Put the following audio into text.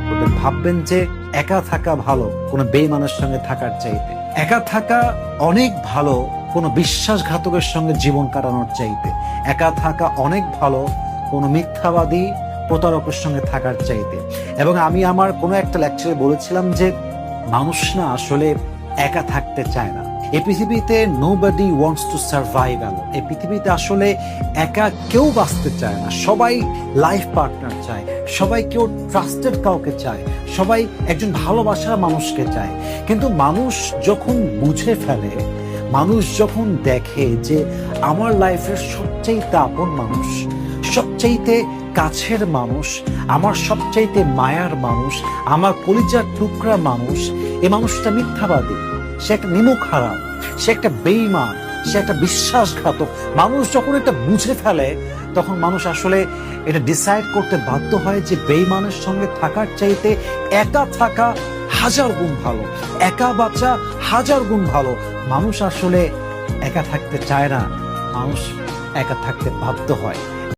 করবেন, ভাববেন যে একা থাকা ভালো কোনো বেঈমানের সঙ্গে থাকার চাইতে, একা থাকা অনেক ভালো কোনো বিশ্বাসঘাতকের সঙ্গে জীবন কাটানোর চাইতে, একা থাকা অনেক ভালো কোনো মিথ্যাবাদী প্রতারকের সঙ্গে থাকার চাইতে। এবং আমি আমার কোনো একটা লেকচারে বলেছিলাম যে মানুষ না আসলে একা থাকতে চায় না। এই পৃথিবীতে nobody wants to survive alone. এই পৃথিবীতে আসলে একা কেউ বাঁচতে চায় না, সবাই লাইফ পার্টনার চায়, সবাই কেউ ট্রাস্টেড কাউকে চায়, সবাই একজন ভালোবাসার মানুষকে চায়। কিন্তু মানুষ যখন বুঝে ফেলে, মানুষ যখন দেখে যে আমার লাইফের সবচাইতে আপন মানুষ, সবচাইতে কাছের মানুষ, আমার সবচাইতে মায়ার মানুষ, আমার কলিজার টুকরা মানুষ, এই মানুষটা মিথ্যাবাদী, সে একটা নিমুখ হারাম, সে একটা বেঈমান, সে একটা বিশ্বাসঘাতক। মানুষ যখন এটা বুঝে ফেলে তখন মানুষ আসলে এটা ডিসাইড করতে বাধ্য হয় যে বেঈমানের সঙ্গে থাকার চাইতে একা থাকা হাজার গুণ ভালো, একা বাঁচা হাজার গুণ ভালো। মানুষ আসলে একা থাকতে চায় না, মানুষ একা থাকতে বাধ্য হয়।